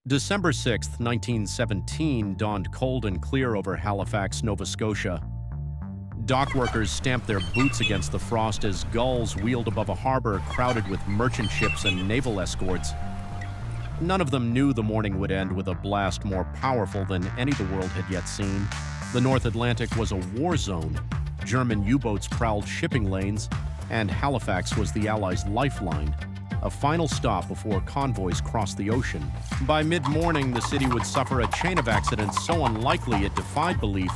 December 6, 1917 dawned cold and clear over Halifax, Nova Scotia. Dock workers stamped their boots against the frost as gulls wheeled above a harbor crowded with merchant ships and naval escorts. None of them knew the morning would end with a blast more powerful than any the world had yet seen. The North Atlantic was a war zone. German U-boats prowled shipping lanes, and Halifax was the Allies' lifeline, a final stop before convoys crossed the ocean. By mid-morning, the city would suffer a chain of accidents so unlikely it defied belief,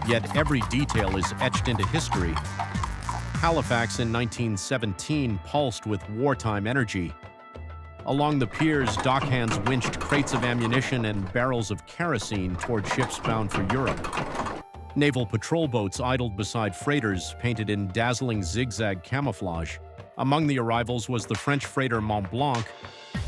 yet every detail is etched into history. Halifax in 1917 pulsed with wartime energy. Along the piers, dockhands winched crates of ammunition and barrels of kerosene toward ships bound for Europe. Naval patrol boats idled beside freighters painted in dazzling zigzag camouflage. Among the arrivals was the French freighter Mont Blanc,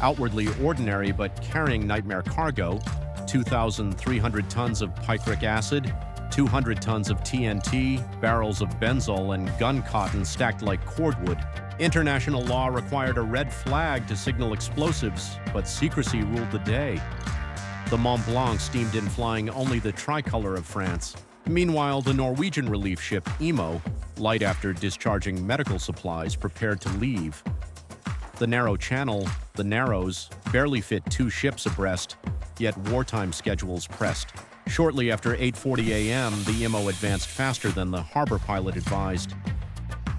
outwardly ordinary but carrying nightmare cargo, 2,300 tons of picric acid, 200 tons of TNT, barrels of benzol, and gun cotton stacked like cordwood. International law required a red flag to signal explosives, but secrecy ruled the day. The Mont Blanc steamed in flying only the tricolor of France. Meanwhile, the Norwegian relief ship Imo, light after discharging medical supplies, prepared to leave. The narrow channel, the Narrows, barely fit two ships abreast, yet wartime schedules pressed. Shortly after 8:40 a.m., the Imo advanced faster than the harbor pilot advised.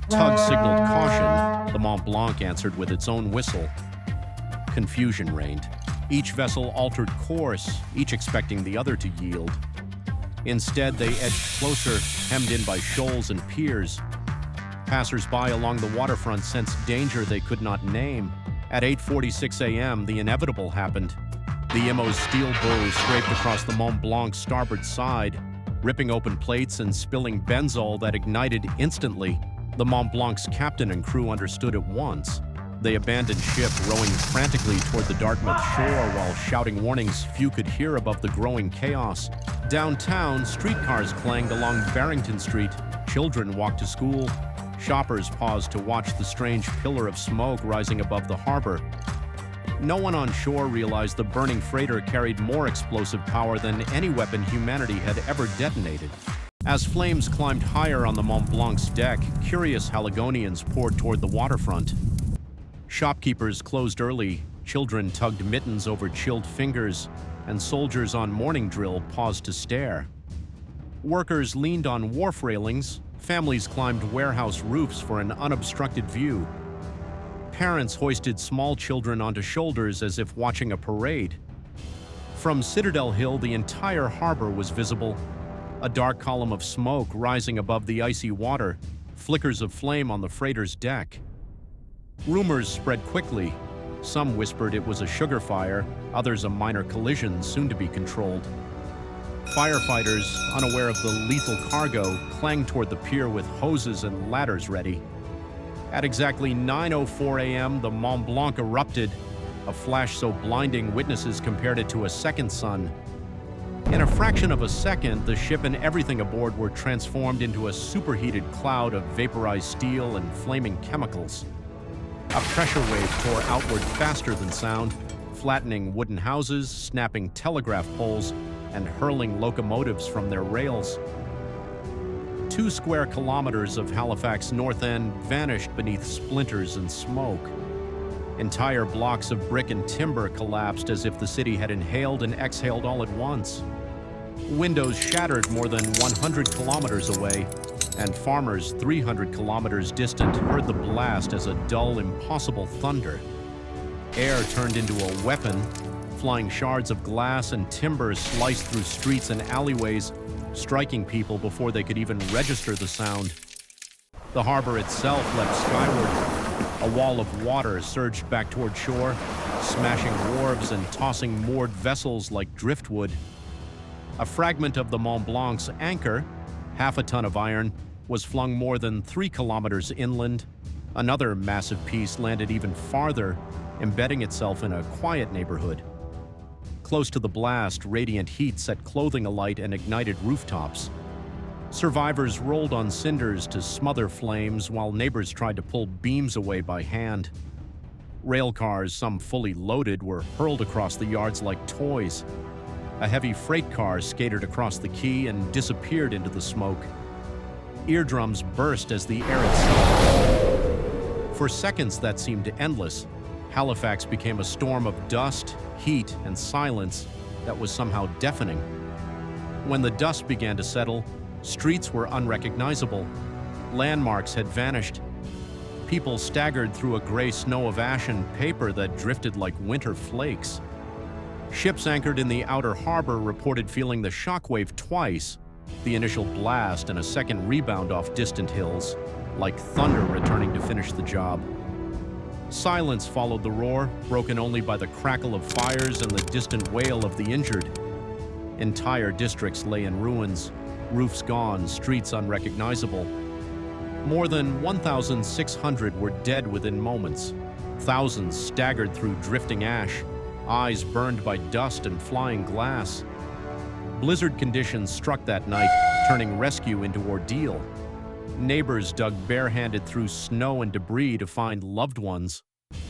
Tug signaled caution. The Mont Blanc answered with its own whistle. Confusion reigned. Each vessel altered course, each expecting the other to yield. Instead, they edged closer, hemmed in by shoals and piers. Passers-by along the waterfront sensed danger they could not name. At 8:46 a.m., the inevitable happened. The Imo's steel bow scraped across the Mont Blanc's starboard side, ripping open plates and spilling benzol that ignited instantly. The Mont Blanc's captain and crew understood at once. They abandoned ship, rowing frantically toward the Dartmouth shore while shouting warnings few could hear above the growing chaos. Downtown, streetcars clanged along Barrington Street. Children walked to school. Shoppers paused to watch the strange pillar of smoke rising above the harbor. No one on shore realized the burning freighter carried more explosive power than any weapon humanity had ever detonated. As flames climbed higher on the Mont Blanc's deck, curious Haligonians poured toward the waterfront. Shopkeepers closed early, children tugged mittens over chilled fingers, and soldiers on morning drill paused to stare. Workers leaned on wharf railings, families climbed warehouse roofs for an unobstructed view. Parents hoisted small children onto shoulders as if watching a parade. From Citadel Hill, the entire harbor was visible, a dark column of smoke rising above the icy water, flickers of flame on the freighter's deck. Rumors spread quickly. Some whispered it was a sugar fire, others a minor collision soon to be controlled. Firefighters, unaware of the lethal cargo, clanged toward the pier with hoses and ladders ready. At exactly 9:04 a.m., the Mont Blanc erupted, a flash so blinding witnesses compared it to a second sun. In a fraction of a second, the ship and everything aboard were transformed into a superheated cloud of vaporized steel and flaming chemicals. A pressure wave tore outward faster than sound, flattening wooden houses, snapping telegraph poles, and hurling locomotives from their rails. 2 square kilometers of Halifax North End vanished beneath splinters and smoke. Entire blocks of brick and timber collapsed as if the city had inhaled and exhaled all at once. Windows shattered more than 100 kilometers away, and farmers 300 kilometers distant heard the blast as a dull, impossible thunder. Air turned into a weapon. Flying shards of glass and timber sliced through streets and alleyways, striking people before they could even register the sound. The harbor itself leapt skyward. A wall of water surged back toward shore, smashing wharves and tossing moored vessels like driftwood. A fragment of the Mont Blanc's anchor, half a ton of iron, was flung more than 3 kilometers inland. Another massive piece landed even farther, embedding itself in a quiet neighborhood. Close to the blast, radiant heat set clothing alight and ignited rooftops. Survivors rolled on cinders to smother flames while neighbors tried to pull beams away by hand. Rail cars, some fully loaded, were hurled across the yards like toys. A heavy freight car skated across the quay and disappeared into the smoke. Eardrums burst as the air itself. For seconds that seemed endless, Halifax became a storm of dust, heat, and silence that was somehow deafening. When the dust began to settle, streets were unrecognizable. Landmarks had vanished. People staggered through a gray snow of ash and paper that drifted like winter flakes. Ships anchored in the outer harbor reported feeling the shockwave twice, the initial blast and a second rebound off distant hills, like thunder returning to finish the job. Silence followed the roar, broken only by the crackle of fires and the distant wail of the injured. Entire districts lay in ruins, roofs gone, streets unrecognizable. More than 1,600 were dead within moments. Thousands staggered through drifting ash, eyes burned by dust and flying glass. Blizzard conditions struck that night, turning rescue into ordeal. Neighbors dug barehanded through snow and debris to find loved ones.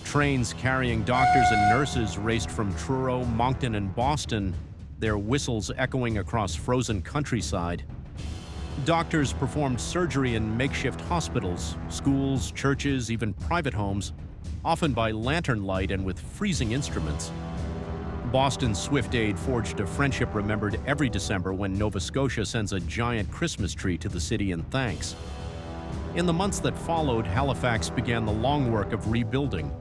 Trains carrying doctors and nurses raced from Truro, Moncton, and Boston, their whistles echoing across frozen countryside. Doctors performed surgery in makeshift hospitals, schools, churches, even private homes, often by lantern light and with freezing instruments. Boston's Swift Aid forged a friendship remembered every December when Nova Scotia sends a giant Christmas tree to the city in thanks. In the months that followed, Halifax began the long work of rebuilding.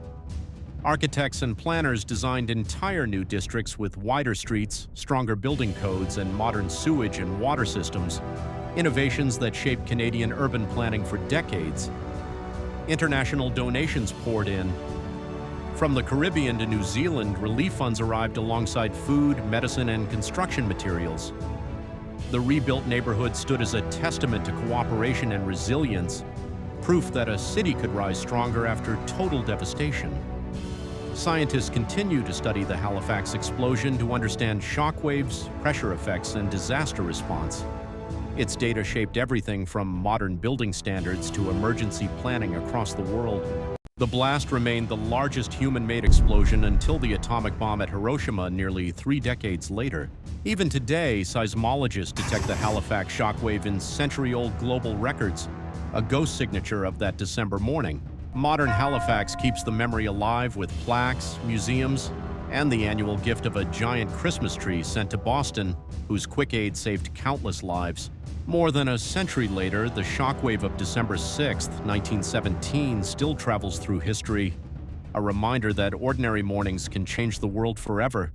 Architects and planners designed entire new districts with wider streets, stronger building codes, and modern sewage and water systems, innovations that shaped Canadian urban planning for decades. International donations poured in. From the Caribbean to New Zealand, relief funds arrived alongside food, medicine, and construction materials. The rebuilt neighborhood stood as a testament to cooperation and resilience, proof that a city could rise stronger after total devastation. Scientists continue to study the Halifax explosion to understand shockwaves, pressure effects, and disaster response. Its data shaped everything from modern building standards to emergency planning across the world. The blast remained the largest human-made explosion until the atomic bomb at Hiroshima nearly 3 decades later. Even today, seismologists detect the Halifax shockwave in century-old global records, a ghost signature of that December morning. Modern Halifax keeps the memory alive with plaques, museums, and the annual gift of a giant Christmas tree sent to Boston, whose quick aid saved countless lives. More than a century later, the shockwave of December 6, 1917 still travels through history, a reminder that ordinary mornings can change the world forever.